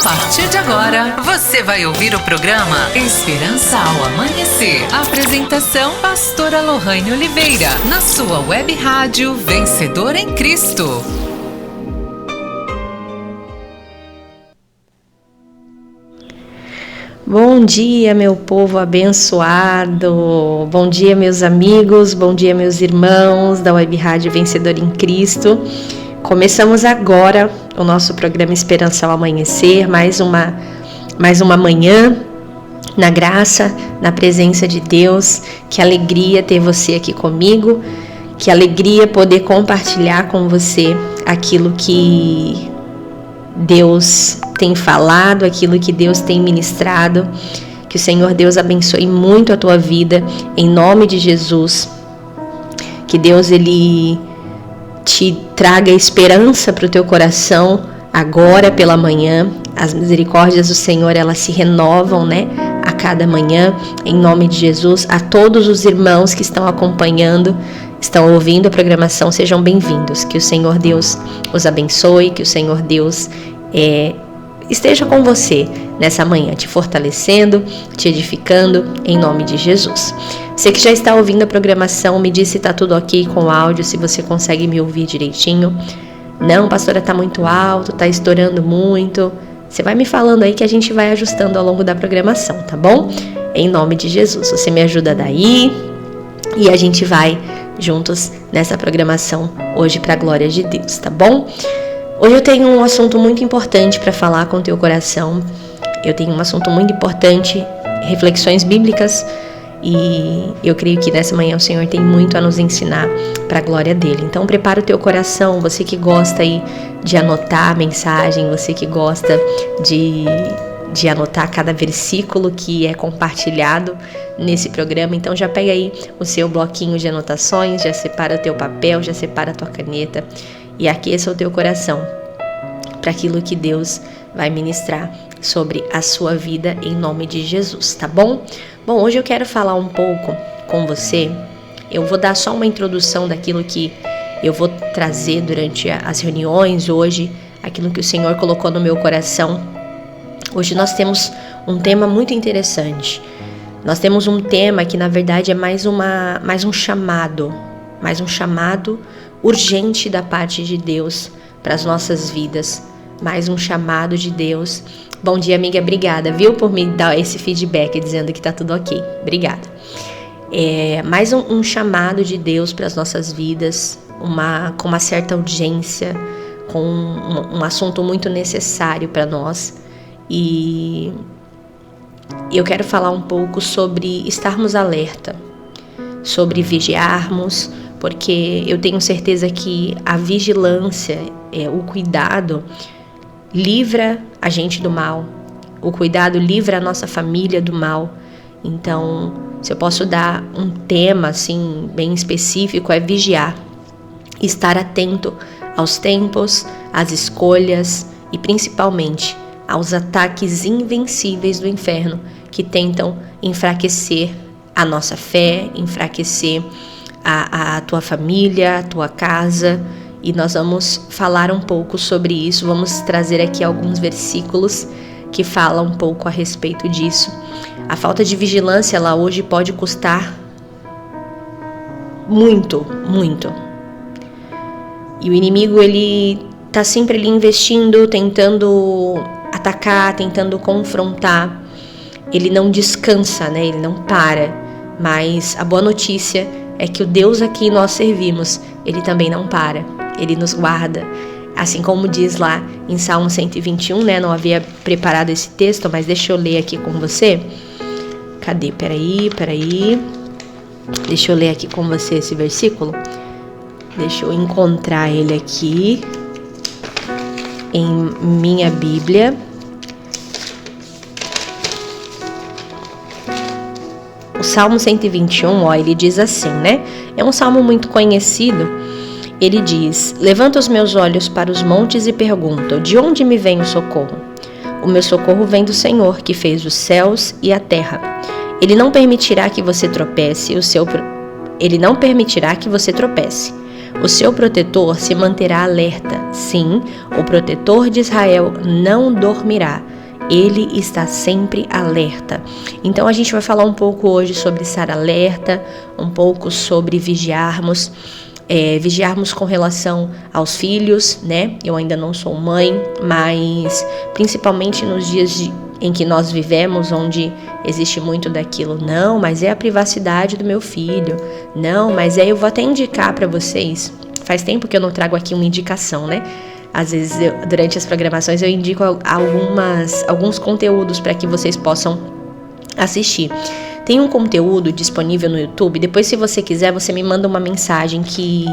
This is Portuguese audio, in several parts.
A partir de agora, você vai ouvir o programa Esperança ao Amanhecer. Apresentação, pastora Lohane Oliveira, na sua web rádio Vencedor em Cristo. Bom dia, meu povo abençoado. Bom dia, meus amigos. Bom dia, meus irmãos da web rádio Vencedor em Cristo. Começamos agora o nosso programa Esperança ao Amanhecer, mais uma manhã na graça, na presença de Deus. Que alegria ter você aqui comigo, que alegria poder compartilhar com você aquilo que Deus tem falado, aquilo que Deus tem ministrado. Que o Senhor Deus abençoe muito a tua vida, em nome de Jesus. Que Deus, Ele te traga esperança para o teu coração agora pela manhã. As misericórdias do Senhor, elas se renovam, a cada manhã, em nome de Jesus. A todos os irmãos que estão acompanhando, estão ouvindo a programação, sejam bem-vindos. Que o Senhor Deus os abençoe, que o Senhor Deus esteja com você nessa manhã, te fortalecendo, te edificando, em nome de Jesus. Você que já está ouvindo a programação, me diz se está tudo ok com o áudio, se você consegue me ouvir direitinho. Não, pastora, está muito alto, está estourando muito. Você vai me falando aí que a gente vai ajustando ao longo da programação, tá bom? Em nome de Jesus, você me ajuda daí e a gente vai juntos nessa programação hoje para a glória de Deus, tá bom? Hoje eu tenho um assunto muito importante para falar com o teu coração. Eu tenho um assunto muito importante, reflexões bíblicas, e eu creio que nessa manhã o Senhor tem muito a nos ensinar para a glória dele. Então prepara o teu coração, você que gosta aí de anotar a mensagem, você que gosta de anotar cada versículo que é compartilhado nesse programa. Então já pega aí o seu bloquinho de anotações, já separa o teu papel, já separa a tua caneta e aqueça o teu coração para aquilo que Deus vai ministrar sobre a sua vida em nome de Jesus, tá bom? Bom, hoje eu quero falar um pouco com você. Eu vou dar só uma introdução daquilo que eu vou trazer durante as reuniões hoje, aquilo que o Senhor colocou no meu coração. Hoje nós temos um tema muito interessante. Nós temos um tema que na verdade é mais um chamado urgente da parte de Deus para as nossas vidas, mais um chamado de Deus. Bom dia, amiga, obrigada, viu, por me dar esse feedback dizendo que tá tudo ok, obrigada. Mais um chamado de Deus para as nossas vidas, com uma certa urgência, com um assunto muito necessário para nós. E eu quero falar um pouco sobre estarmos alerta, sobre vigiarmos, porque eu tenho certeza que a vigilância, o cuidado, livra a gente do mal. O cuidado livra a nossa família do mal. Então, se eu posso dar um tema assim bem específico, é vigiar. Estar atento aos tempos, às escolhas e principalmente aos ataques invencíveis do inferno que tentam enfraquecer a nossa fé, enfraquecer a tua família, a tua casa. E nós vamos falar um pouco sobre isso, vamos trazer aqui alguns versículos que falam um pouco a respeito disso. A falta de vigilância, ela hoje pode custar muito, muito. E o inimigo, ele tá sempre ali investindo, tentando atacar, tentando confrontar. Ele não descansa, ele não para. Mas a boa notícia é que o Deus a quem nós servimos, ele também não para. Ele nos guarda, assim como diz lá em Salmo 121, não havia preparado esse texto, mas deixa eu ler aqui com você. Cadê? Peraí. Deixa eu ler aqui com você esse versículo. Deixa eu encontrar ele aqui em minha Bíblia. O Salmo 121, ele diz assim, É um salmo muito conhecido. Ele diz: levanta os meus olhos para os montes e pergunto, de onde me vem o socorro? O meu socorro vem do Senhor, que fez os céus e a terra. Ele não permitirá que você tropece, O seu protetor se manterá alerta. Sim, o protetor de Israel não dormirá. Ele está sempre alerta. Então a gente vai falar um pouco hoje sobre estar alerta, um pouco sobre vigiarmos. Vigiarmos com relação aos filhos, né? Eu ainda não sou mãe, mas principalmente nos dias em que nós vivemos, onde existe muito daquilo, não, mas é a privacidade do meu filho, não, mas eu vou até indicar para vocês, faz tempo que eu não trago aqui uma indicação, né? Às vezes, durante as programações, eu indico alguns conteúdos para que vocês possam assistir. Tem um conteúdo disponível no YouTube. Depois, se você quiser, você me manda uma mensagem que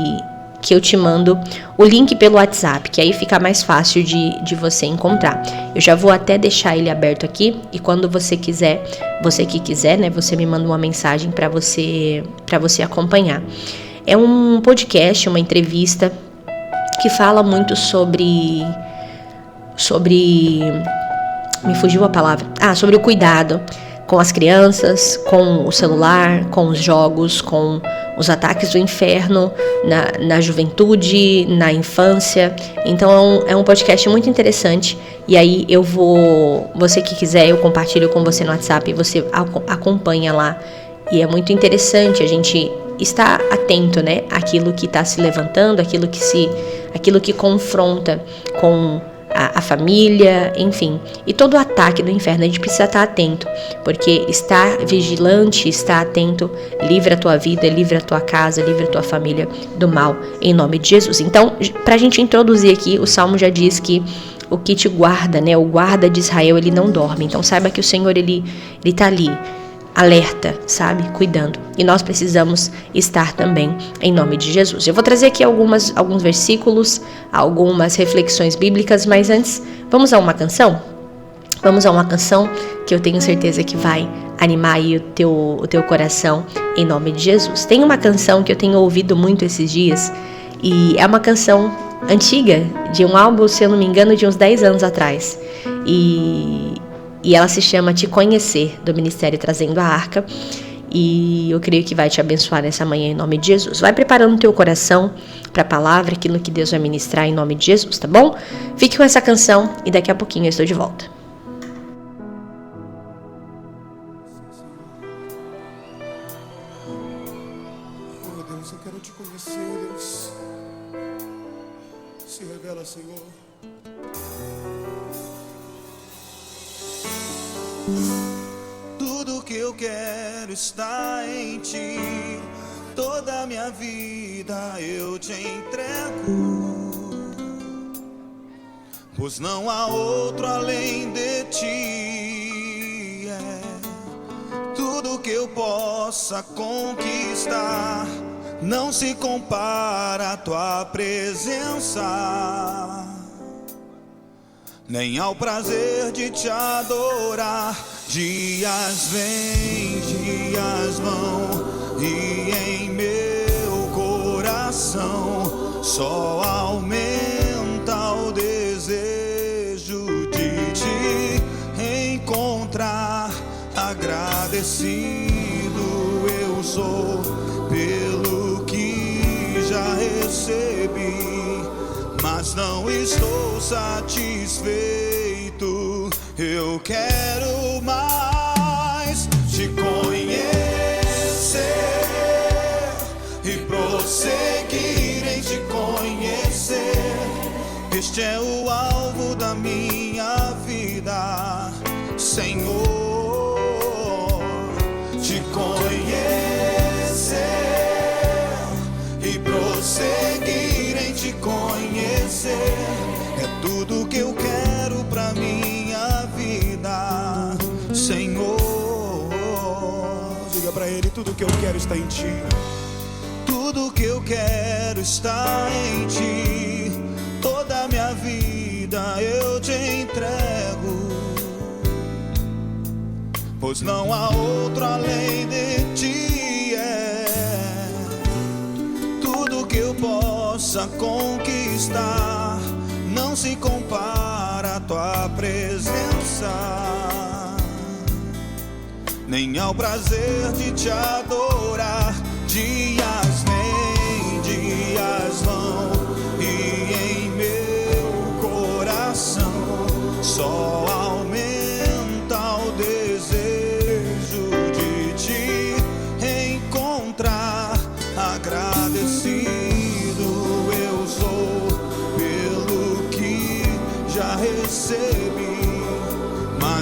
eu te mando o link pelo WhatsApp, que aí fica mais fácil de você encontrar. Eu já vou até deixar ele aberto aqui, e quando você que quiser, né, você me manda uma mensagem para você acompanhar. É um podcast, uma entrevista que fala muito sobre me fugiu a palavra. Sobre o cuidado com as crianças, com o celular, com os jogos, com os ataques do inferno na juventude, na infância. Então é um podcast muito interessante. E aí você que quiser, eu compartilho com você no WhatsApp e você acompanha lá. E é muito interessante a gente estar atento, né, àquilo que está se levantando, aquilo que confronta com a família, enfim, e todo o ataque do inferno. A gente precisa estar atento, porque estar vigilante, estar atento, livra a tua vida, livra a tua casa, livra a tua família do mal, em nome de Jesus. Então, para a gente introduzir aqui, o Salmo já diz que o que te guarda, né, o guarda de Israel, ele não dorme. Então, saiba que o Senhor, ele está ali, alerta, sabe? Cuidando. E nós precisamos estar também em nome de Jesus. Eu vou trazer aqui alguns versículos, algumas reflexões bíblicas, mas antes, vamos a uma canção? Vamos a uma canção que eu tenho certeza que vai animar aí o teu coração em nome de Jesus. Tem uma canção que eu tenho ouvido muito esses dias e é uma canção antiga, de um álbum, se eu não me engano, de uns 10 anos atrás. E ela se chama Te Conhecer, do Ministério Trazendo a Arca. E eu creio que vai te abençoar nessa manhã em nome de Jesus. Vai preparando o teu coração para a palavra, aquilo que Deus vai ministrar em nome de Jesus, tá bom? Fique com essa canção e daqui a pouquinho eu estou de volta. Oh Deus, eu quero te conhecer, Deus. Se revela, Senhor. Tudo que eu quero está em ti. Toda a minha vida eu te entrego, pois não há outro além de ti. Tudo que eu possa conquistar não se compara à tua presença, nem ao prazer de te adorar. Dias vêm, dias vão, e em meu coração só aumenta o desejo de te encontrar. Agradecido eu sou pelo que já recebi, mas não estou satisfeito. Eu quero mais te conhecer e prosseguir em te conhecer. Este é o alvo da minha vida, Senhor. Te conhecer e prosseguir em te conhecer é tudo que eu quero pra minha vida, Senhor. Diga pra Ele: tudo que eu quero está em ti. Tudo que eu quero está em ti. Toda a minha vida eu te entrego, pois não há outro além de ti. Tudo que eu possa conquistar não se compara à tua presença, nem ao prazer de te adorar. Dias vêm, dias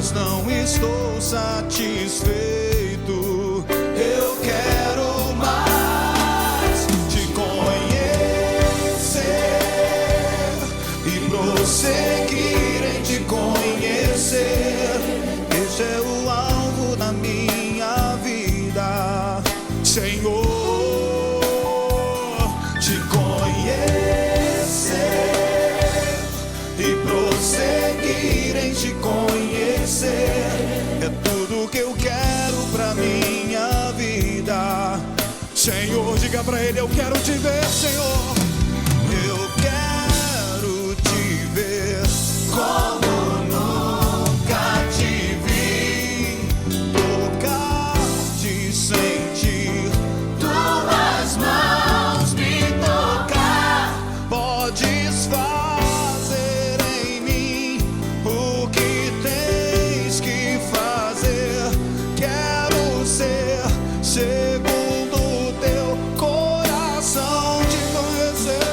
mas não estou satisfeito. Eu quero mais te conhecer e prosseguir em te conhecer. Este é o alvo da minha vida, Senhor. Te conhecer e prosseguir em te conhecer é tudo que eu quero pra minha vida, Senhor. Diga pra Ele: eu quero te ver, Senhor. Eu quero te ver como nunca te vi, tocar, te sentir, tuas mãos me tocar. Podes fazer em mim o que tens que fazer. Quero ser segundo o teu coração. Te conhecer,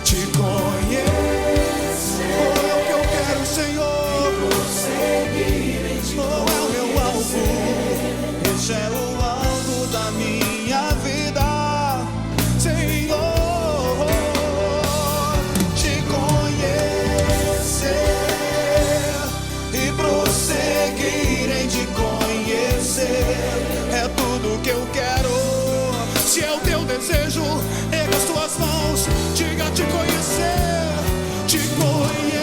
te conhecer. Oh, é o que eu quero, Senhor. Oh, é o meu alvo. Este é o alvo da minha vida, Senhor. Te conhecer e prosseguir em te conhecer é tudo que eu quero. Se é o teu desejo, erga as tuas mãos, diga: te conhecer, te conhecer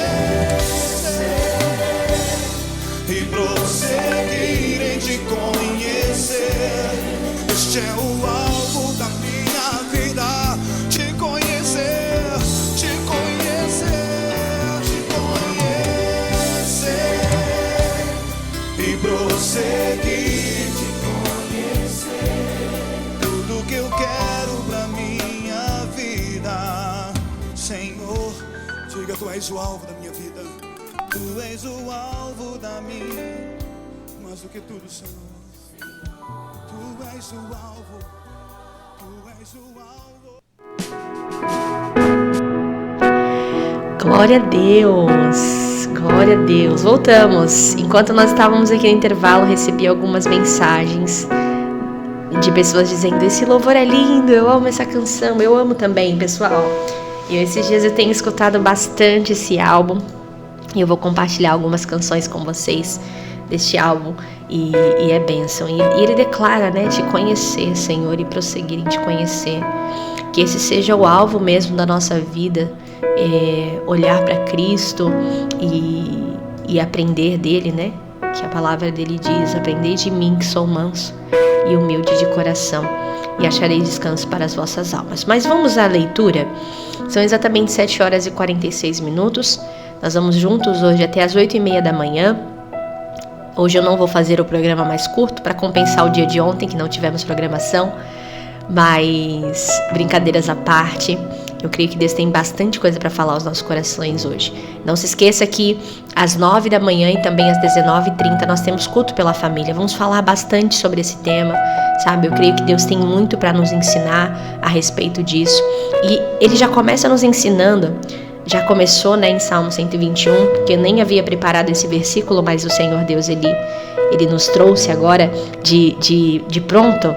e prosseguir em te conhecer. Este é o alvo da minha vida, te conhecer, te conhecer, te conhecer e prosseguir te conhecer. Tudo que eu quero pra minha vida, Senhor. Diga: tu és o alvo da minha vida, tu és o alvo da minha, mais do que tudo, Senhor. Tu és o alvo, tu és o alvo. Glória a Deus, glória a Deus. Voltamos. Enquanto nós estávamos aqui no intervalo, recebi algumas mensagens de pessoas dizendo: esse louvor é lindo, eu amo essa canção. Eu amo também, pessoal. E esses dias eu tenho escutado bastante esse álbum e eu vou compartilhar algumas canções com vocês deste álbum e é bênção. E ele declara, né, te conhecer, Senhor, e prosseguir em te conhecer. Que esse seja o alvo mesmo da nossa vida, olhar para Cristo e aprender dele, né? Que a palavra dele diz: aprendei de mim que sou manso e humilde de coração, e acharei descanso para as vossas almas. Mas vamos à leitura. São exatamente 7 horas e 46 minutos. Nós vamos juntos hoje até as 8h30 da manhã. Hoje eu não vou fazer o programa mais curto para compensar o dia de ontem, que não tivemos programação. Mas, brincadeiras à parte, eu creio que Deus tem bastante coisa para falar aos nossos corações hoje. Não se esqueça que às 9 da manhã e também às 19h30 nós temos culto pela família. Vamos falar bastante sobre esse tema, sabe? Eu creio que Deus tem muito para nos ensinar a respeito disso. E Ele já começa nos ensinando, já começou, né, em Salmo 121, que eu nem havia preparado esse versículo, mas o Senhor Deus, Ele nos trouxe agora de pronto.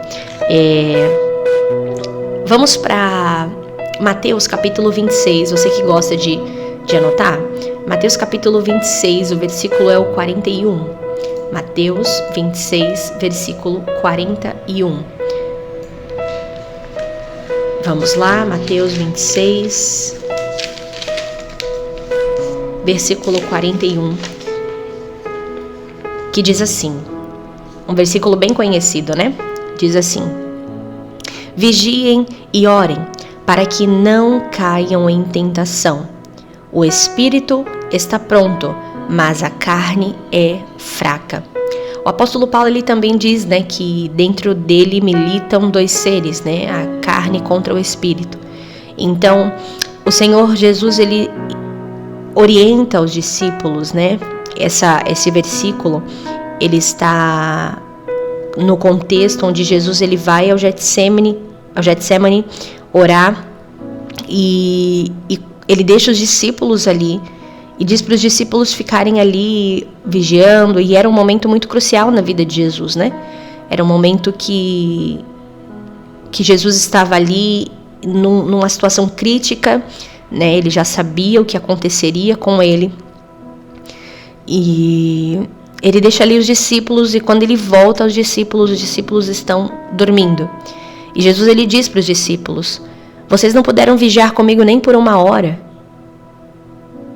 Vamos para Mateus capítulo 26, você que gosta de anotar. Mateus capítulo 26, o versículo é o 41. Mateus 26, versículo 41. Vamos lá, Mateus 26, versículo 41, que diz assim, um versículo bem conhecido, né? Diz assim: vigiem e orem, para que não caiam em tentação. O espírito está pronto, mas a carne é fraca. O apóstolo Paulo, ele também diz, né, que dentro dele militam dois seres, né, a carne contra o espírito. Então, o Senhor Jesus, ele orienta os discípulos, né? Esse versículo, ele está no contexto onde Jesus, ele vai ao Getsemane orar, e ele deixa os discípulos ali e diz para os discípulos ficarem ali vigiando, e era um momento muito crucial na vida de Jesus, né? Era um momento que Jesus estava ali numa situação crítica, né? Ele já sabia o que aconteceria com ele. E ele deixa ali os discípulos, e quando ele volta aos discípulos, os discípulos estão dormindo. E Jesus, ele diz para os discípulos: vocês não puderam vigiar comigo nem por 1 hora.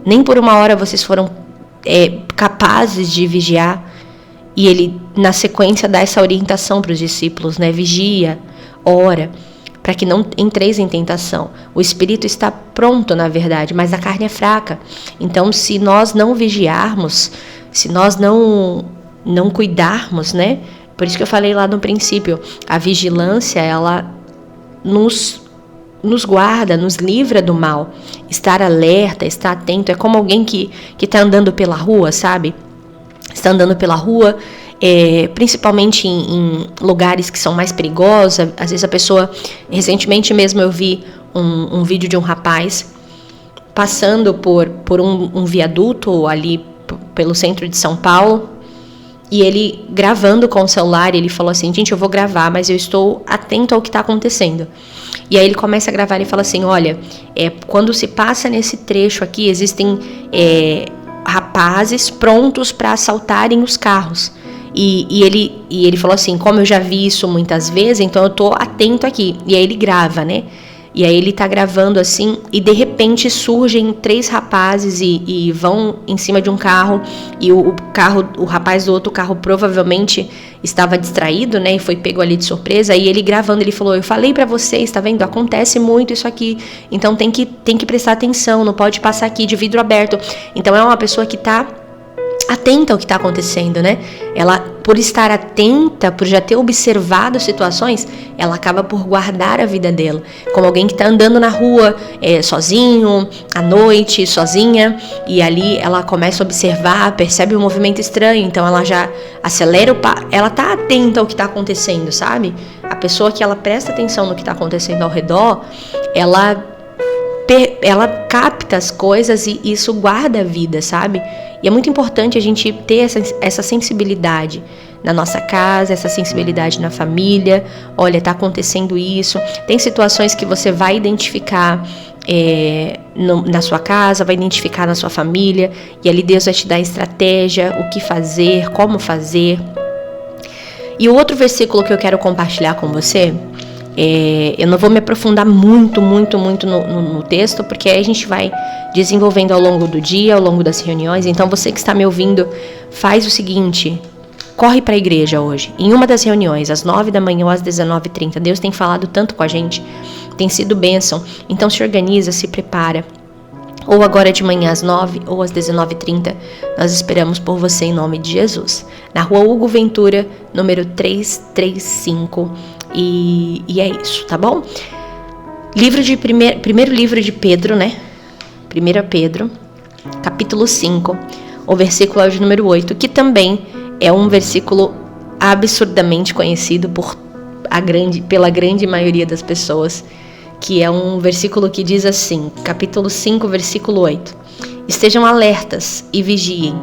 Nem por 1 hora vocês foram capazes de vigiar. E ele, na sequência, dá essa orientação para os discípulos, né? Vigia, ora, para que não entreis em tentação. O espírito está pronto, na verdade, mas a carne é fraca. Então, se nós não vigiarmos, se nós não cuidarmos, né? Por isso que eu falei lá no princípio, a vigilância, ela nos guarda, nos livra do mal. Estar alerta, estar atento, é como alguém que está andando pela rua, sabe? Está andando pela rua, principalmente em lugares que são mais perigosos. Às vezes a pessoa... Recentemente mesmo eu vi um vídeo de um rapaz passando por um viaduto ali pelo centro de São Paulo, e ele gravando com o celular. Ele falou assim: gente, eu vou gravar, mas eu estou atento ao que está acontecendo. E aí ele começa a gravar e fala assim: olha, quando se passa nesse trecho aqui, existem rapazes prontos para assaltarem os carros. E ele falou assim: como eu já vi isso muitas vezes, então eu tô atento aqui. E aí ele grava, né? E aí ele tá gravando assim, e de repente surgem 3 rapazes e vão em cima de um carro. E o rapaz do outro carro provavelmente estava distraído, né? E foi pego ali de surpresa. E ele gravando, ele falou: eu falei pra vocês, tá vendo? Acontece muito isso aqui. Então tem que prestar atenção, não pode passar aqui de vidro aberto. Então é uma pessoa que tá atenta ao que está acontecendo, né? Ela, por estar atenta, por já ter observado situações, ela acaba por guardar a vida dela. Como alguém que está andando na rua sozinho, à noite, sozinha, e ali ela começa a observar, percebe um movimento estranho, então ela já acelera ela está atenta ao que está acontecendo, sabe? A pessoa que ela presta atenção no que está acontecendo ao redor, ela capta as coisas, e isso guarda a vida, sabe? E é muito importante a gente ter essa sensibilidade na nossa casa, essa sensibilidade na família. Olha, tá acontecendo isso. Tem situações que você vai identificar na sua casa, vai identificar na sua família, e ali Deus vai te dar estratégia, o que fazer, como fazer. E o outro versículo que eu quero compartilhar com você, eu não vou me aprofundar muito no texto, porque aí a gente vai desenvolvendo ao longo do dia, ao longo das reuniões. Então você que está me ouvindo, faz o seguinte: corre para a igreja hoje, em uma das reuniões, às 9 da manhã ou às 19h30. Deus tem falado tanto com a gente, tem sido bênção. Então se organiza, se prepara. Ou agora de manhã às 9 ou às 19h30, nós esperamos por você em nome de Jesus. Na rua Hugo Ventura, número 335. E é isso, tá bom? Primeiro livro de Pedro, né? 1 Pedro, capítulo 5, o versículo é o de número 8, que também é um versículo absurdamente conhecido pela grande maioria das pessoas, que é um versículo que diz assim, capítulo 5, versículo 8: estejam alertas e vigiem.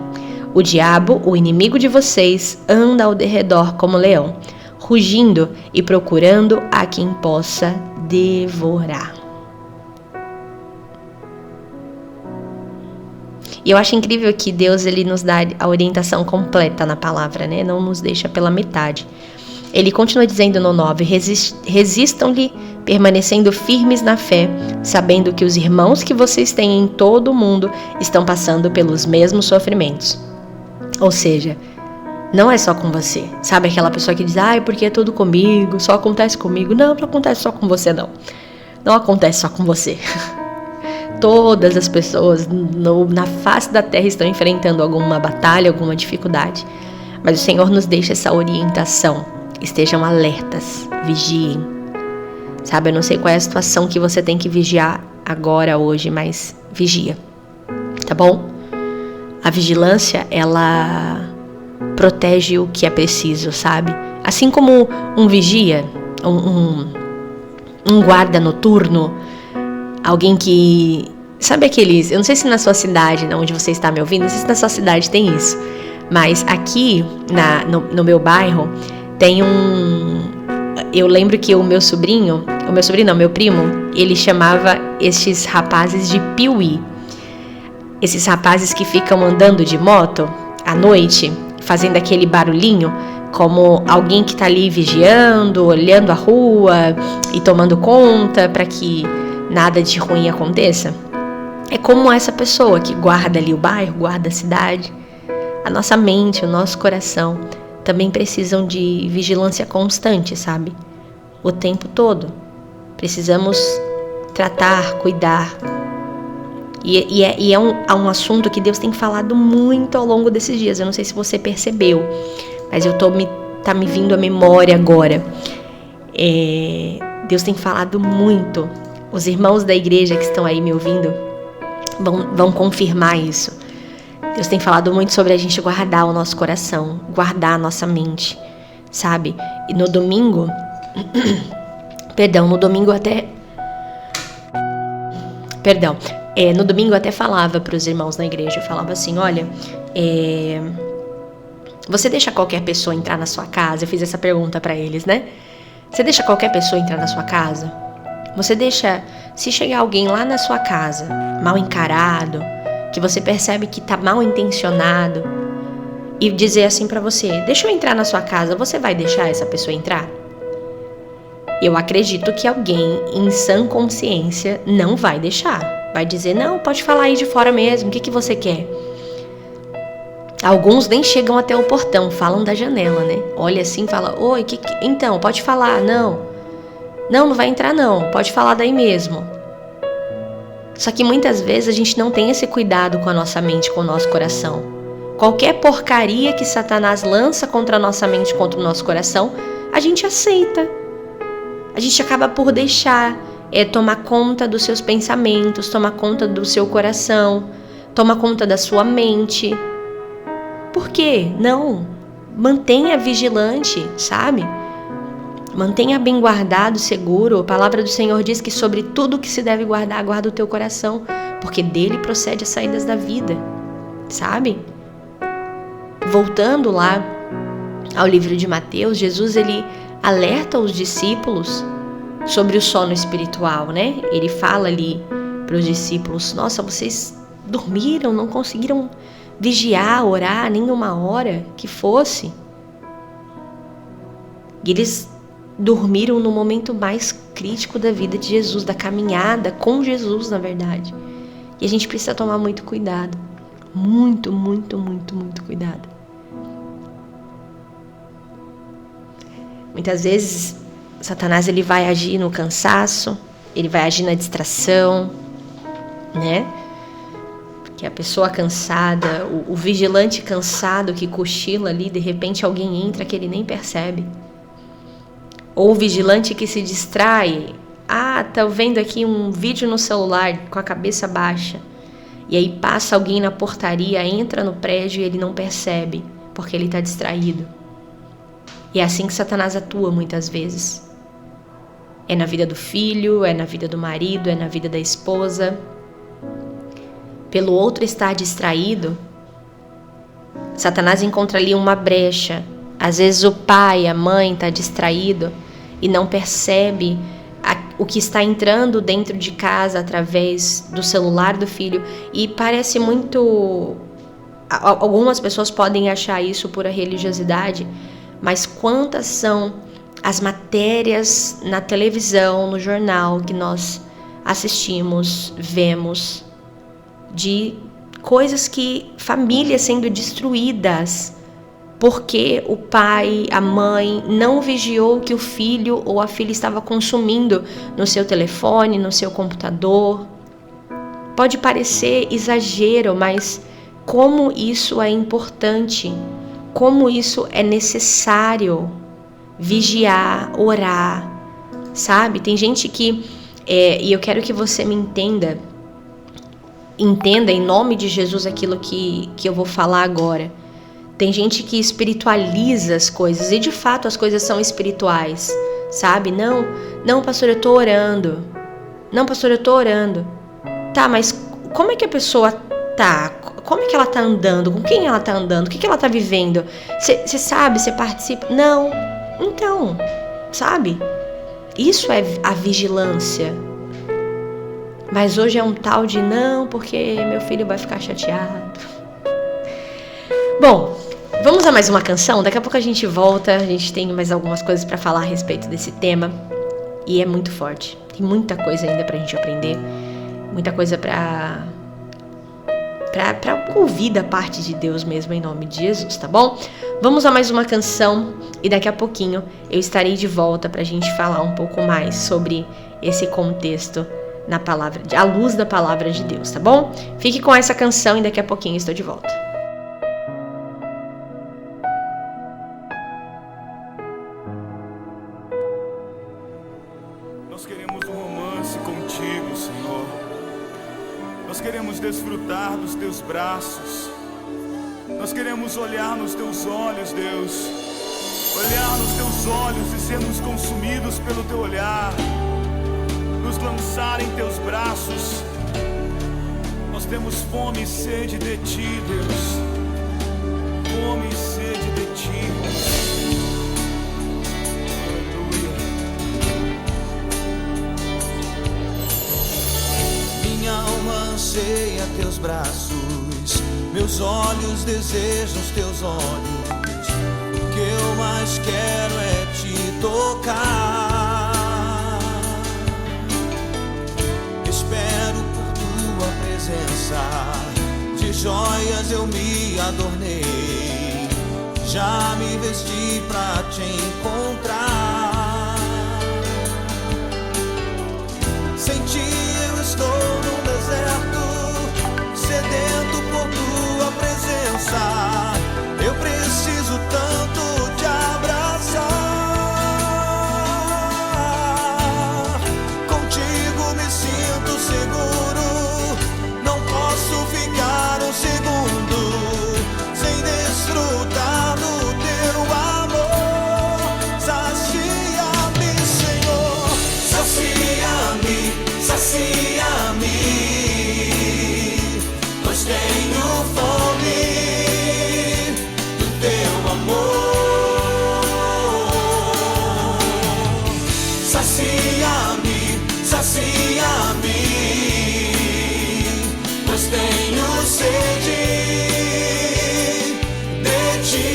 O diabo, o inimigo de vocês, anda ao derredor como leão, rugindo e procurando a quem possa devorar. E eu acho incrível que Deus, ele nos dá a orientação completa na palavra, né? Não nos deixa pela metade. Ele continua dizendo no 9: resistam-lhe, permanecendo firmes na fé, sabendo que os irmãos que vocês têm em todo o mundo estão passando pelos mesmos sofrimentos. Ou seja, não é só com você. Sabe aquela pessoa que diz: porque é tudo comigo, só acontece comigo. Não acontece só com você, não. Não acontece só com você. Todas as pessoas na face da terra estão enfrentando alguma batalha, alguma dificuldade. Mas o Senhor nos deixa essa orientação. Estejam alertas, vigiem. Sabe, eu não sei qual é a situação que você tem que vigiar agora, hoje, mas vigia. Tá bom? A vigilância, ela protege o que é preciso, sabe? Assim como um vigia, um guarda noturno, alguém que Sabe aqueles... Eu não sei se na sua cidade, onde você está me ouvindo, não sei se na sua cidade tem isso. Mas aqui, no meu bairro, tem eu lembro que meu primo, ele chamava estes rapazes de piuí. Esses rapazes que ficam andando de moto à noite, fazendo aquele barulhinho, como alguém que está ali vigiando, olhando a rua e tomando conta para que nada de ruim aconteça. É como essa pessoa que guarda ali o bairro, guarda a cidade. A nossa mente, o nosso coração também precisam de vigilância constante, sabe? O tempo todo. Precisamos tratar, cuidar. E é um assunto que Deus tem falado muito ao longo desses dias. Eu não sei se você percebeu, mas tá me vindo à memória agora. Deus tem falado muito. Os irmãos da igreja que estão aí me ouvindo vão confirmar isso. Deus tem falado muito sobre a gente guardar o nosso coração, guardar a nossa mente, sabe? E no domingo eu até falava para os irmãos na igreja, eu falava assim, olha, você deixa qualquer pessoa entrar na sua casa? Eu fiz essa pergunta para eles, né? Você deixa qualquer pessoa entrar na sua casa? Você deixa, se chegar alguém lá na sua casa, mal encarado, que você percebe que tá mal intencionado, e dizer assim pra você, deixa eu entrar na sua casa, você vai deixar essa pessoa entrar? Eu acredito que alguém em sã consciência não vai deixar. Vai dizer, não, pode falar aí de fora mesmo, o que você quer? Alguns nem chegam até o portão, falam da janela, né? Olha assim, fala, oi, então, pode falar, não, não vai entrar não, pode falar daí mesmo. Só que muitas vezes a gente não tem esse cuidado com a nossa mente, com o nosso coração. Qualquer porcaria que Satanás lança contra a nossa mente, contra o nosso coração, a gente aceita. A gente acaba por deixar tomar conta dos seus pensamentos, tomar conta do seu coração, tomar conta da sua mente. Por quê? Não. Mantenha vigilante, sabe? Mantenha bem guardado, seguro. A palavra do Senhor diz que sobre tudo que se deve guardar, guarda o teu coração, porque dele procede as saídas da vida, sabe? Voltando lá ao livro de Mateus, Jesus, ele alerta os discípulos sobre o sono espiritual, né? Ele fala ali para os discípulos, nossa, vocês dormiram, não conseguiram vigiar, orar nem uma hora que fosse. E eles dormiram no momento mais crítico da vida de Jesus, da caminhada com Jesus, na verdade. E a gente precisa tomar muito cuidado. Muito, muito, muito, muito cuidado. Muitas vezes, Satanás ele vai agir no cansaço, ele vai agir na distração, né? Porque a pessoa cansada, o vigilante cansado que cochila ali, de repente alguém entra que ele nem percebe. Ou o vigilante que se distrai. Tá vendo aqui um vídeo no celular com a cabeça baixa. E aí passa alguém na portaria, entra no prédio e ele não percebe, porque ele está distraído. E é assim que Satanás atua muitas vezes. É na vida do filho, é na vida do marido, é na vida da esposa. Pelo outro estar distraído, Satanás encontra ali uma brecha. Às vezes o pai, a mãe está distraído e não percebe o que está entrando dentro de casa através do celular do filho. E parece muito... Algumas pessoas podem achar isso pura religiosidade, mas quantas são as matérias na televisão, no jornal que nós assistimos, vemos, de coisas que... famílias sendo destruídas porque o pai, a mãe não vigiou o que o filho ou a filha estava consumindo no seu telefone, no seu computador. Pode parecer exagero, mas como isso é importante, como isso é necessário vigiar, orar, sabe? Tem gente que, e eu quero que você me entenda em nome de Jesus aquilo que eu vou falar agora. Tem gente que espiritualiza as coisas, e de fato as coisas são espirituais, sabe? Não, pastor, eu tô orando. Não, pastor, eu tô orando. Tá, mas como é que a pessoa tá? Como é que ela tá andando? Com quem ela tá andando? O que ela tá vivendo? Você sabe? Você participa? Não. Então, sabe? Isso é a vigilância. Mas hoje é um tal de não, porque meu filho vai ficar chateado. Bom, vamos a mais uma canção? Daqui a pouco a gente volta. A gente tem mais algumas coisas para falar a respeito desse tema. E é muito forte. Tem muita coisa ainda pra gente aprender. Muita coisa pra ouvir da parte de Deus mesmo, em nome de Jesus, tá bom? Vamos a mais uma canção e daqui a pouquinho eu estarei de volta pra gente falar um pouco mais sobre esse contexto na palavra, à luz da palavra de Deus, tá bom? Fique com essa canção e daqui a pouquinho eu estou de volta. Nós queremos um romance contigo, Senhor. Nós queremos desfrutar dos teus braços. Nós queremos olhar nos teus olhos, Deus. Olhar nos teus olhos e sermos consumidos pelo teu olhar. Nos lançar em teus braços. Nós temos fome e sede de ti, Deus. Fome e sede de ti. Aleluia. Minha alma anseia teus braços, meus olhos desejam os teus olhos. O que eu mais quero é te tocar. Espero por tua presença, de joias eu me adornei. Já me vesti pra te encontrar. Sem ti eu estou num deserto, sedento por tua presença. Eu preciso tanto te abraçar. Contigo me sinto seguro. Não posso ficar um segundo sem desfrutar do teu amor. Sacia-me, Senhor. Sacia-me, sacia-me, pois tenho fome do teu amor. Sacia-me, sacia-me, pois tenho sede de ti.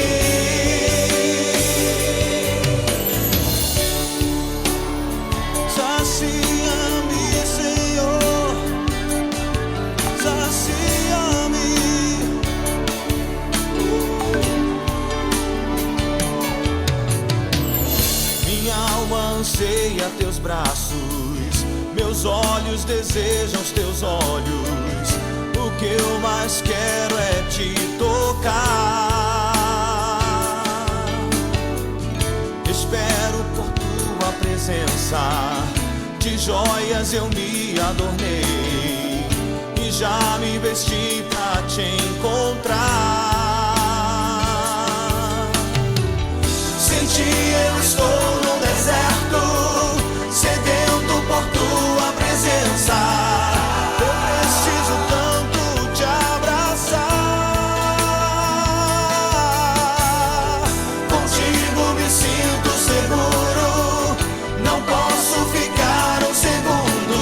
Sacia-me, Senhor. Sacia-me. Minha alma anseia teus braços, meus olhos desejam os teus olhos. O que eu mais quero é te tocar. Espero por tua presença, de joias eu me adornei. E já me vesti pra te encontrar. Sem ti eu estou num deserto, sedento por tua presença. Eu preciso tanto te abraçar. Contigo me sinto seguro. Não posso ficar um segundo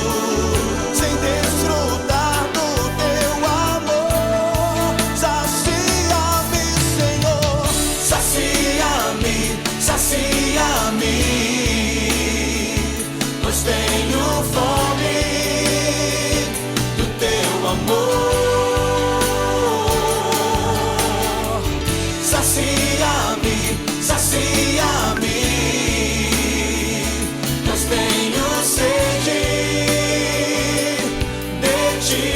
sem desfrutar do teu amor. Sacia-me, Senhor. Sacia-me, sacia-me, pois tenho fome do teu amor. Sacia-me, sacia-me, pois tenho sede de ti.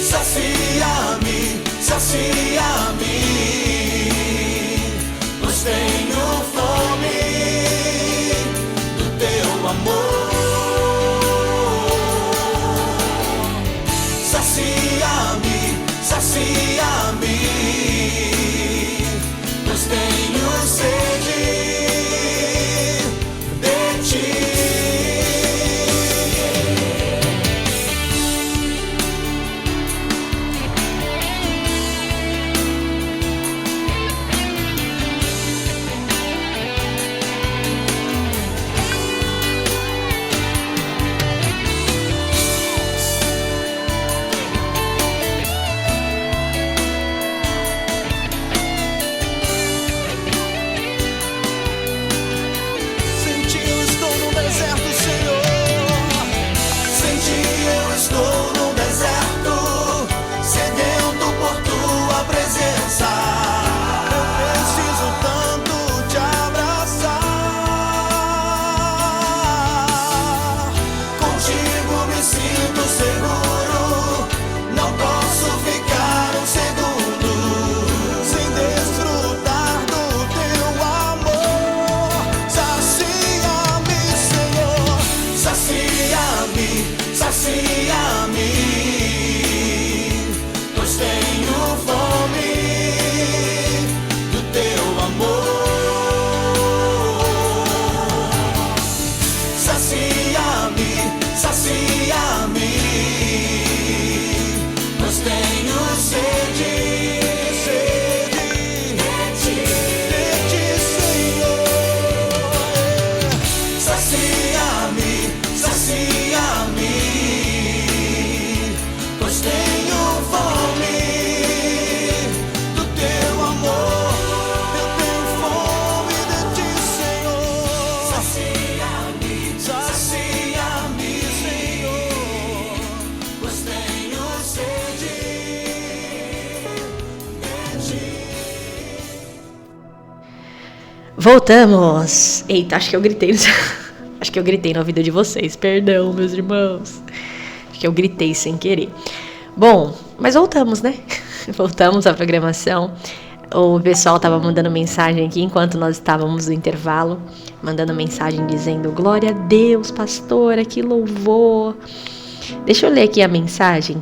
Sacia-me, sacia-me, pois tenho fome do teu amor. Sacia-me, sacia-me, pois tenho sede de ti. sacia-me, pois tenho sede, de ti, Senhor. Sacia-me, pois tenho fome do teu amor. Eu tenho fome de ti, Senhor. Sacia-me, Senhor, pois tenho sede de ti. Voltamos! Eita, acho que eu gritei. Acho que eu gritei no ouvido de vocês. Perdão, meus irmãos. Acho que eu gritei sem querer. Bom, mas voltamos, né? Voltamos à programação. O pessoal estava mandando mensagem aqui enquanto nós estávamos no intervalo. Mandando mensagem dizendo: glória a Deus, pastora, que louvor. Deixa eu ler aqui a mensagem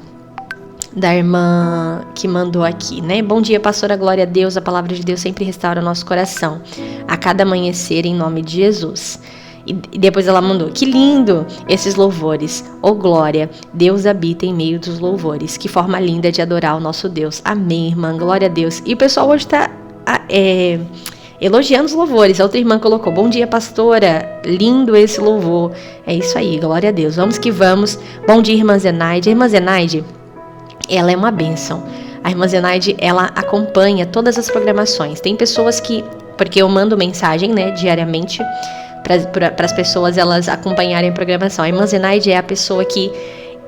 da irmã que mandou aqui, né? Bom dia, pastora, glória a Deus. A palavra de Deus sempre restaura nosso coração a cada amanhecer, em nome de Jesus. E depois ela mandou: que lindo esses louvores, oh glória, Deus habita em meio dos louvores. Que forma linda de adorar o nosso Deus. Amém, irmã, glória a Deus. E o pessoal hoje está elogiando os louvores. A outra irmã colocou: bom dia, pastora, lindo esse louvor. É isso aí, glória a Deus, vamos que vamos. Bom dia, irmã Zenaide. A irmã Zenaide, ela é uma bênção. A irmã Zenaide, ela acompanha todas as programações. Tem pessoas que, porque eu mando mensagem, né, diariamente, para as pessoas elas acompanharem a programação. A irmã Zenaide é a pessoa que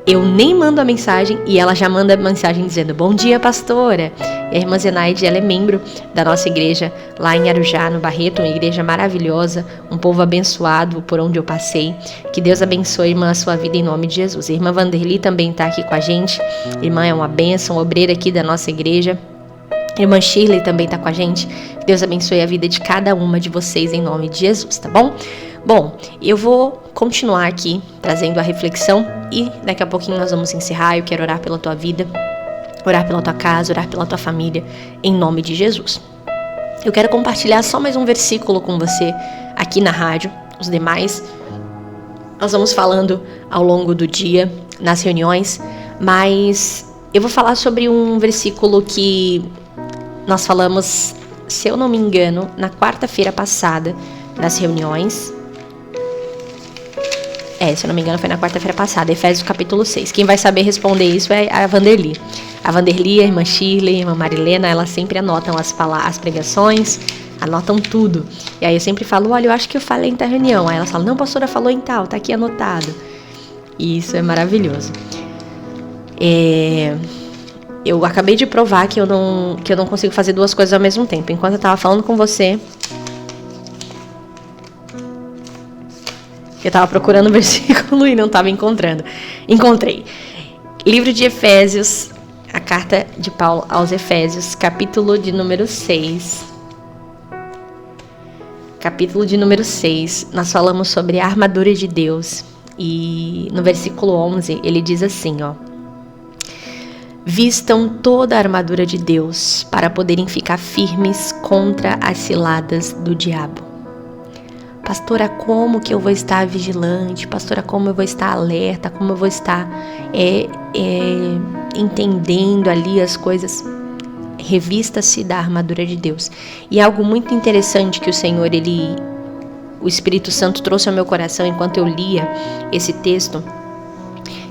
eu nem mando a mensagem e ela já manda a mensagem dizendo: bom dia, pastora. E a irmã Zenaide, ela é membro da nossa igreja lá em Arujá, no Barreto, uma igreja maravilhosa, um povo abençoado por onde eu passei. Que Deus abençoe, irmã, a sua vida em nome de Jesus. A irmã Vanderly também está aqui com a gente. A irmã é uma bênção, obreira aqui da nossa igreja. A irmã Shirley também está com a gente. Que Deus abençoe a vida de cada uma de vocês em nome de Jesus, tá bom? Bom, eu vou continuar aqui trazendo a reflexão e daqui a pouquinho nós vamos encerrar. Eu quero orar pela tua vida, orar pela tua casa, orar pela tua família, em nome de Jesus. Eu quero compartilhar só mais um versículo com você aqui na rádio. Os demais nós vamos falando ao longo do dia, nas reuniões, mas eu vou falar sobre um versículo que nós falamos, se eu não me engano, na quarta-feira passada, nas reuniões. Se eu não me engano, foi na quarta-feira passada, Efésios capítulo 6. Quem vai saber responder isso é a Vanderly. A Vanderly, a irmã Shirley, a irmã Marilena, elas sempre anotam as pregações, anotam tudo. E aí eu sempre falo: olha, eu acho que eu falei em tal reunião. Aí elas falam: não, pastora, falou em tal, tá aqui anotado. E isso é maravilhoso. Eu acabei de provar que eu não consigo fazer duas coisas ao mesmo tempo. Enquanto eu estava falando com você, eu estava procurando o versículo e não estava encontrando. Encontrei. Livro de Efésios, a carta de Paulo aos Efésios, capítulo de número 6. Capítulo de número 6, nós falamos sobre a armadura de Deus. E no versículo 11, ele diz assim, ó: vistam toda a armadura de Deus para poderem ficar firmes contra as ciladas do diabo. Pastora, como que eu vou estar vigilante? Pastora, como eu vou estar alerta? Como eu vou estar entendendo ali as coisas? Revista-se da armadura de Deus. E algo muito interessante que o Senhor, o Espírito Santo trouxe ao meu coração enquanto eu lia esse texto.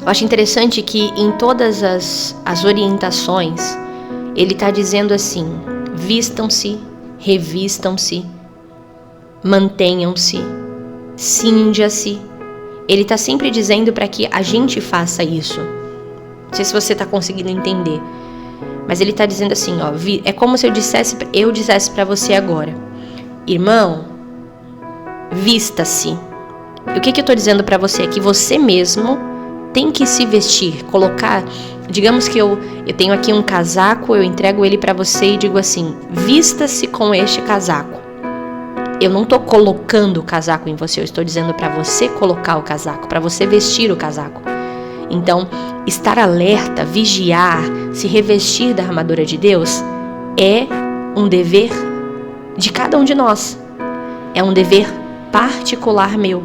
Eu acho interessante que em todas as orientações, ele está dizendo assim: vistam-se, revistam-se, mantenham-se, cinja-se. Ele está sempre dizendo para que a gente faça isso. Não sei se você está conseguindo entender, mas ele está dizendo assim, ó, é como se eu dissesse para você agora: irmão, vista-se. E o que eu estou dizendo para você é que você mesmo tem que se vestir, colocar, digamos que eu tenho aqui um casaco, eu entrego ele para você e digo assim: vista-se com este casaco. Eu não estou colocando o casaco em você, eu estou dizendo para você colocar o casaco, para você vestir o casaco. Então, estar alerta, vigiar, se revestir da armadura de Deus é um dever de cada um de nós. É um dever particular meu.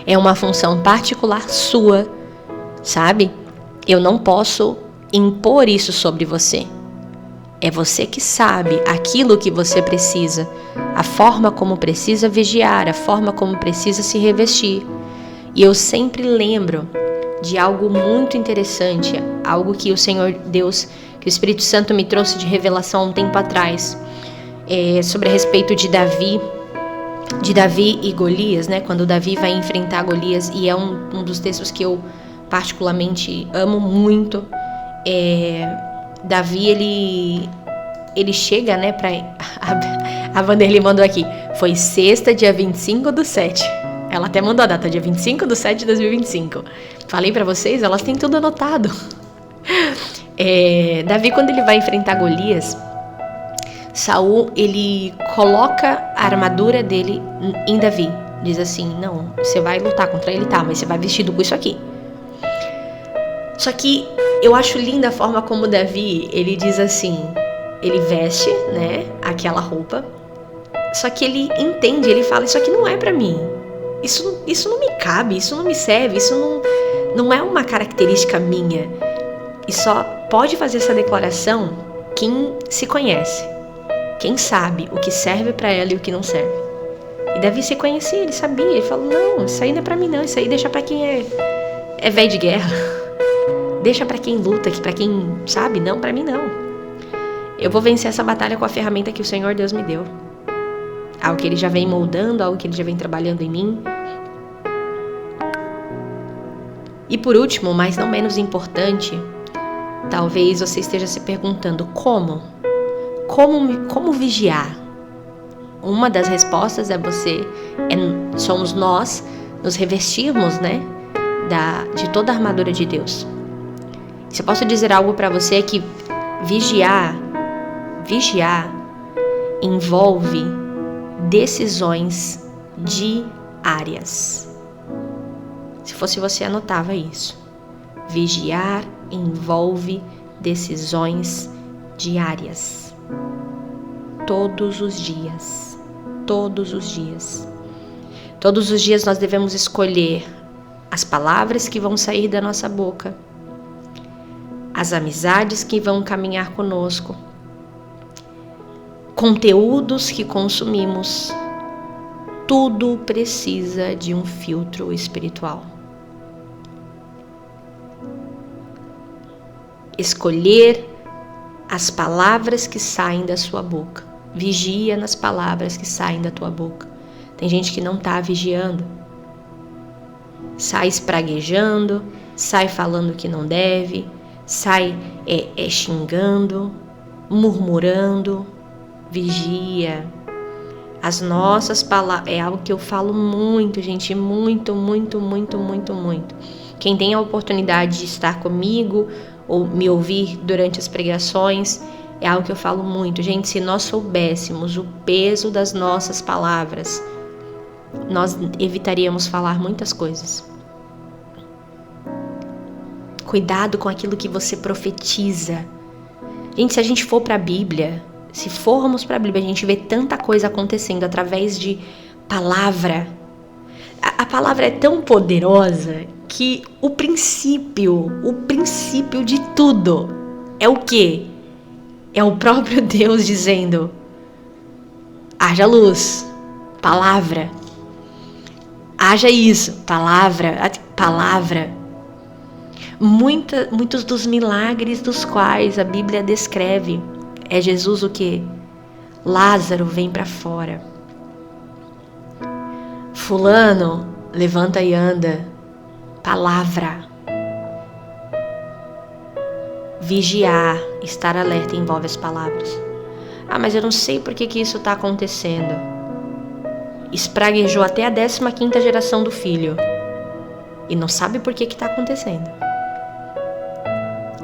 É uma função particular sua, sabe? Eu não posso impor isso sobre você. É você que sabe aquilo que você precisa, a forma como precisa vigiar, a forma como precisa se revestir. E eu sempre lembro de algo muito interessante, algo que o Senhor Deus, que o Espírito Santo me trouxe de revelação há um tempo atrás, sobre a respeito de Davi e Golias, né? Quando Davi vai enfrentar Golias, e é um dos textos que eu particularmente amo muito. Davi, ele chega, né, a Vanderlei mandou aqui, foi sexta, dia 25/7. Ela até mandou a data, dia 25/7 de 2025. Falei pra vocês, elas têm tudo anotado. Davi, quando ele vai enfrentar Golias, Saul, ele coloca a armadura dele em Davi. Diz assim, não, você vai lutar contra ele, tá, mas você vai vestido com isso aqui. Só que eu acho linda a forma como Davi, ele diz assim, ele veste, né, aquela roupa, só que ele entende, ele fala, isso aqui não é pra mim, isso não me cabe, isso não me serve, isso não é uma característica minha. E só pode fazer essa declaração quem se conhece, quem sabe o que serve pra ela e o que não serve. E Davi se conhecia, ele sabia, ele falou, não, isso aí não é pra mim não, isso aí deixa pra quem é velho de guerra. Deixa pra quem luta, pra quem sabe, não pra mim não. Eu vou vencer essa batalha com a ferramenta que o Senhor Deus me deu. Algo que Ele já vem moldando, algo que Ele já vem trabalhando em mim. E por último, mas não menos importante, talvez você esteja se perguntando como vigiar? Uma das respostas somos nós nos revestirmos, né, de toda a armadura de Deus. Se eu posso dizer algo para você é que vigiar envolve decisões diárias. Se fosse você, anotava isso. Vigiar envolve decisões diárias. Todos os dias. Todos os dias. Todos os dias nós devemos escolher as palavras que vão sair da nossa boca, as amizades que vão caminhar conosco, conteúdos que consumimos. Tudo precisa de um filtro espiritual. Escolher as palavras que saem da sua boca. Vigia nas palavras que saem da tua boca. Tem gente que não está vigiando. Sai espraguejando, sai falando que não deve, sai xingando, murmurando. Vigia. As nossas palavras, é algo que eu falo muito, gente, muito. Quem tem a oportunidade de estar comigo ou me ouvir durante as pregações, é algo que eu falo muito. Gente, se nós soubéssemos o peso das nossas palavras, nós evitaríamos falar muitas coisas. Cuidado com aquilo que você profetiza. Gente, se a gente for para a Bíblia, se formos para a Bíblia, a gente vê tanta coisa acontecendo através de palavra. A palavra é tão poderosa que o princípio de tudo é o quê? É o próprio Deus dizendo: haja luz, palavra. Haja isso, palavra. Muitos dos milagres dos quais a Bíblia descreve, é Jesus o quê? Lázaro vem para fora. Fulano, levanta e anda. Palavra. Vigiar, estar alerta envolve as palavras. Ah, mas eu não sei por que isso está acontecendo. Espraguejou até a 15ª geração do filho. E não sabe por que está acontecendo.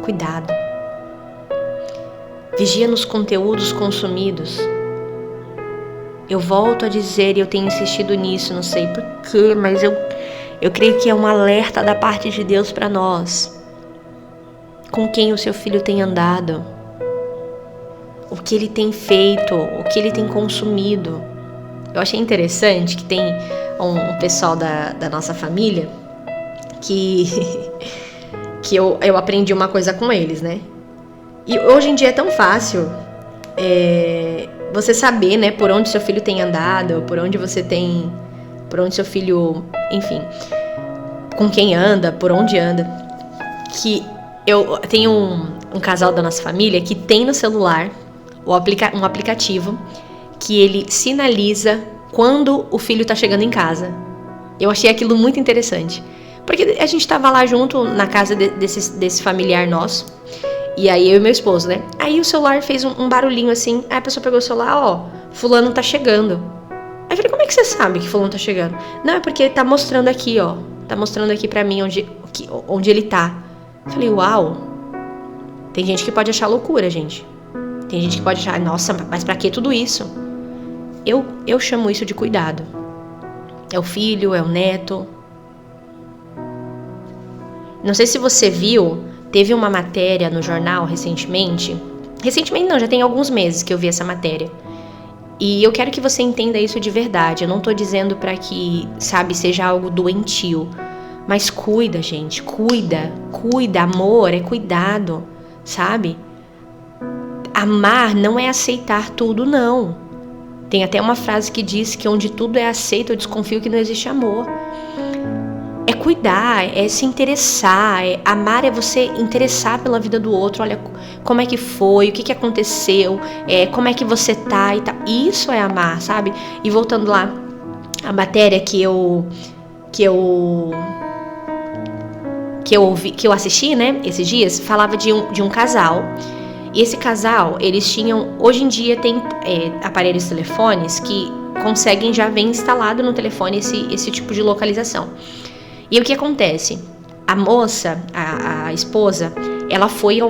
Cuidado. Vigia nos conteúdos consumidos. Eu volto a dizer, e eu tenho insistido nisso, não sei porquê, mas eu creio que é um alerta da parte de Deus para nós. Com quem o seu filho tem andado, o que ele tem feito, o que ele tem consumido. Eu achei interessante que tem um pessoal da nossa família que eu aprendi uma coisa com eles, né? E hoje em dia é tão fácil você saber, né, por onde seu filho tem andado, por onde seu filho, enfim, com quem anda, por onde anda. Que eu tenho um casal da nossa família que tem no celular um aplicativo que ele sinaliza quando o filho tá chegando em casa. Eu achei aquilo muito interessante, porque a gente tava lá junto na casa desse familiar nosso, e aí eu e meu esposo, né? Aí o celular fez um barulhinho assim, aí a pessoa pegou o celular, ó, fulano tá chegando. Aí eu falei, como é que você sabe que fulano tá chegando? Não, é porque tá mostrando aqui, ó, tá mostrando aqui pra mim onde ele tá. Eu falei, uau, tem gente que pode achar loucura, gente. Tem gente que pode achar, nossa, mas pra que tudo isso? Eu chamo isso de cuidado. É o filho, é o neto. Não sei se você viu, teve uma matéria no jornal recentemente. Recentemente não, já tem alguns meses que eu vi essa matéria. E eu quero que você entenda isso de verdade. Eu não tô dizendo pra que, sabe, seja algo doentio. Mas cuida, gente, cuida. Amor é cuidado, sabe? Amar não é aceitar tudo, não. Tem até uma frase que diz que onde tudo é aceito, eu desconfio que não existe amor. É cuidar, é se interessar, amar é você interessar pela vida do outro. Olha, como é que foi, o que aconteceu, como é que você tá e tal. Isso é amar, sabe? E voltando lá, a matéria que eu assisti, né, esses dias, falava de um casal. E esse casal, eles tinham, hoje em dia tem aparelhos telefones que conseguem já ver instalado no telefone esse tipo de localização. E o que acontece? A moça, a esposa, ela foi a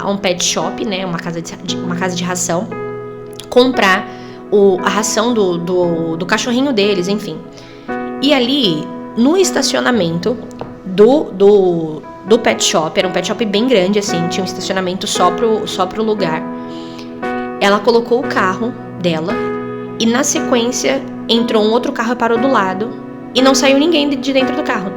um pet shop, né, uma casa de ração, comprar a ração do cachorrinho deles, enfim. E ali, no estacionamento do pet shop, era um pet shop bem grande, assim, tinha um estacionamento só pro lugar. Ela colocou o carro dela e na sequência entrou um outro carro e parou do lado e não saiu ninguém de dentro do carro.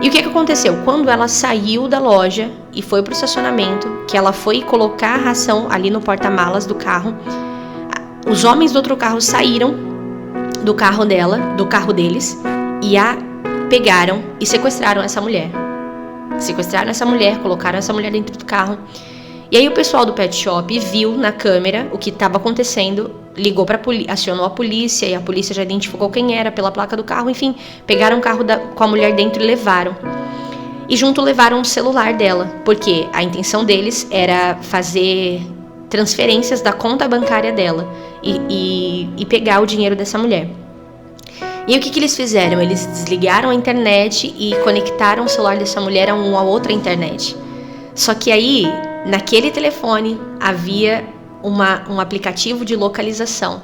E o que aconteceu? Quando ela saiu da loja e foi pro estacionamento, que ela foi colocar a ração ali no porta-malas do carro, os homens do outro carro saíram do carro dela, do carro deles, e a pegaram e sequestraram essa mulher. Colocaram essa mulher dentro do carro. E aí o pessoal do pet shop viu na câmera o que estava acontecendo, ligou para acionou a polícia, e a polícia já identificou quem era pela placa do carro, enfim, pegaram o carro com a mulher dentro e levaram. E junto levaram o celular dela, porque a intenção deles era fazer transferências da conta bancária dela e pegar o dinheiro dessa mulher. E o que eles fizeram? Eles desligaram a internet e conectaram o celular dessa mulher a uma outra internet. Só que aí, naquele telefone, havia um aplicativo de localização.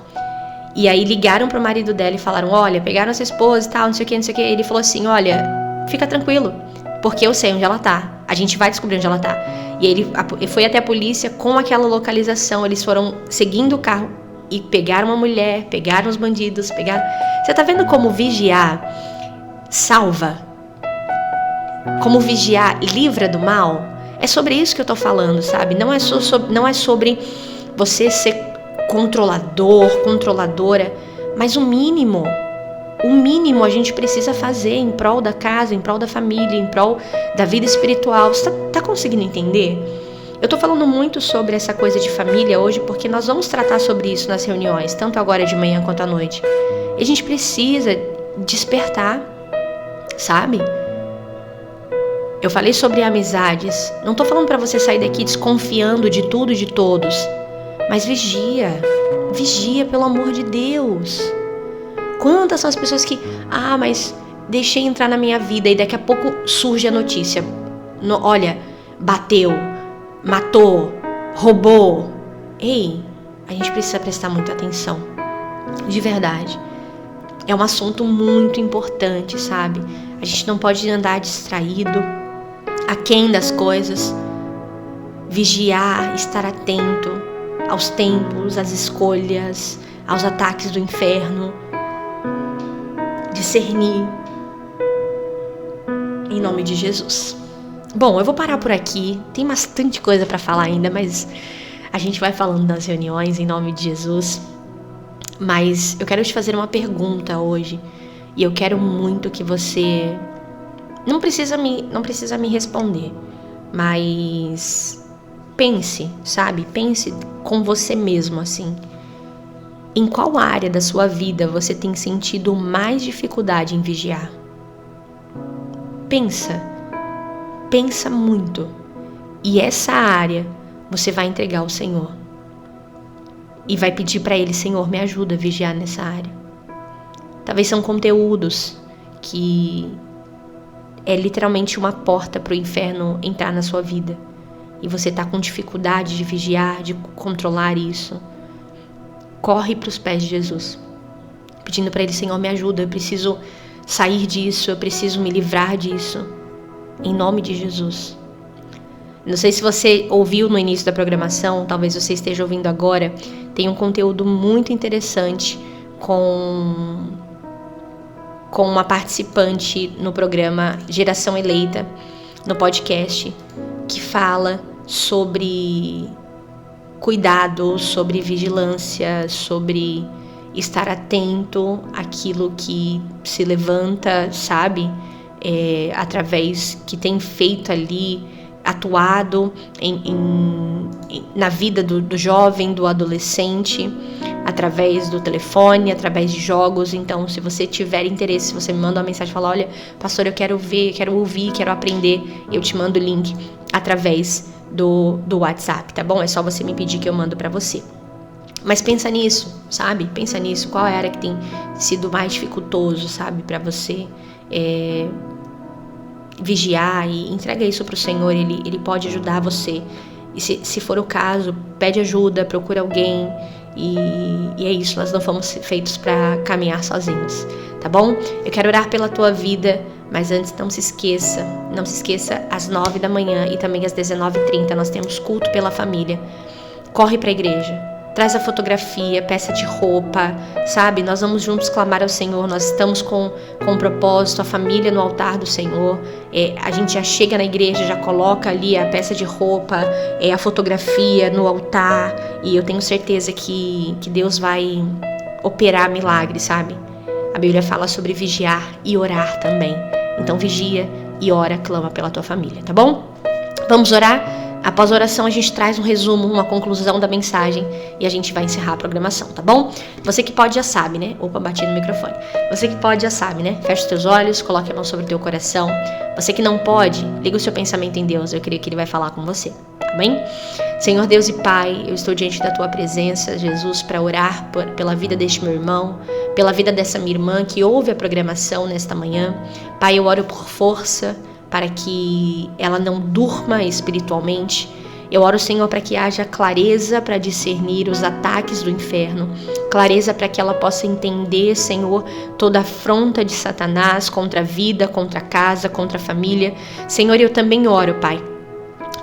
E aí ligaram pro marido dela e falaram, olha, pegaram essa esposa e tal, não sei o que. Ele falou assim, olha, fica tranquilo, porque eu sei onde ela tá. A gente vai descobrir onde ela tá. E ele foi até a polícia com aquela localização. Eles foram seguindo o carro e pegaram uma mulher, pegaram os bandidos, pegaram... Você tá vendo como vigiar salva? Como vigiar livra do mal? É sobre isso que eu tô falando, sabe? Não é sobre você ser controlador, controladora, mas o mínimo a gente precisa fazer em prol da casa, em prol da família, em prol da vida espiritual. Você tá conseguindo entender? Eu tô falando muito sobre essa coisa de família hoje porque nós vamos tratar sobre isso nas reuniões, tanto agora de manhã quanto à noite. E a gente precisa despertar, sabe? Eu falei sobre amizades. Não tô falando pra você sair daqui desconfiando de tudo e de todos. Mas vigia, pelo amor de Deus. Quantas são as pessoas que... mas deixei entrar na minha vida e daqui a pouco surge a notícia. Olha, bateu, matou, roubou. Ei, a gente precisa prestar muita atenção. De verdade. É um assunto muito importante, sabe? A gente não pode andar distraído, aquém das coisas. Vigiar, estar atento aos tempos, às escolhas, aos ataques do inferno. discernir, em nome de Jesus. Bom, eu vou parar por aqui, tem bastante coisa para falar ainda, mas a gente vai falando nas reuniões em nome de Jesus. Mas eu quero te fazer uma pergunta hoje, e eu quero muito que você não precisa me responder, mas pense, sabe? Pense com você mesmo assim. Em qual área da sua vida você tem sentido mais dificuldade em vigiar? Pensa muito. E essa área você vai entregar ao Senhor. E vai pedir para Ele: Senhor, me ajuda a vigiar nessa área. Talvez são conteúdos que é literalmente uma porta para o inferno entrar na sua vida. E você está com dificuldade de vigiar, de controlar isso. Corre para os pés de Jesus, pedindo para Ele: Senhor, me ajuda, eu preciso sair disso, eu preciso me livrar disso. Em nome de Jesus. Não sei se você ouviu no início da programação, talvez você esteja ouvindo agora. Tem um conteúdo muito interessante com uma participante no programa Geração Eleita, no podcast, que fala sobre cuidado, sobre vigilância, sobre estar atento àquilo que se levanta, sabe? Através que tem feito ali, atuado na vida do jovem, do adolescente, através do telefone, através de jogos. Então, se você tiver interesse, se você me manda uma mensagem e fala: olha, pastor, eu quero ver, quero ouvir, quero aprender, eu te mando o link através do WhatsApp, tá bom? É só você me pedir que eu mando pra você. Mas pensa nisso, sabe? Pensa nisso. Qual é a área que tem sido mais dificultoso, sabe, pra você vigiar, e entrega isso pro Senhor. Ele pode ajudar você. E se for o caso, pede ajuda, procura alguém. E é isso, nós não fomos feitos para caminhar sozinhos, tá bom? Eu quero orar pela tua vida, mas antes não se esqueça, às 9 da manhã e também às 19h30 nós temos culto pela família. Corre para a igreja, traz a fotografia, peça de roupa, sabe? Nós vamos juntos clamar ao Senhor, nós estamos com um propósito, a família no altar do Senhor. A gente já chega na igreja, já coloca ali a peça de roupa, a fotografia no altar, e eu tenho certeza que Deus vai operar milagres, sabe? A Bíblia fala sobre vigiar e orar também. Então vigia e ora, clama pela tua família, tá bom? Vamos orar? Após a oração, a gente traz um resumo, uma conclusão da mensagem e a gente vai encerrar a programação, tá bom? Você que pode já sabe, né? Opa, bati no microfone. Você que pode já sabe, né? Fecha os teus olhos, coloque a mão sobre o teu coração. Você que não pode, liga o seu pensamento em Deus. Eu creio que Ele vai falar com você, amém? Senhor Deus e Pai, eu estou diante da Tua presença, Jesus, para orar pela vida deste meu irmão, pela vida dessa minha irmã que ouve a programação nesta manhã. Pai, eu oro por força, para que ela não durma espiritualmente. Eu oro, Senhor, para que haja clareza para discernir os ataques do inferno, clareza para que ela possa entender, Senhor, toda a afronta de Satanás contra a vida, contra a casa, contra a família. Senhor, eu também oro, Pai,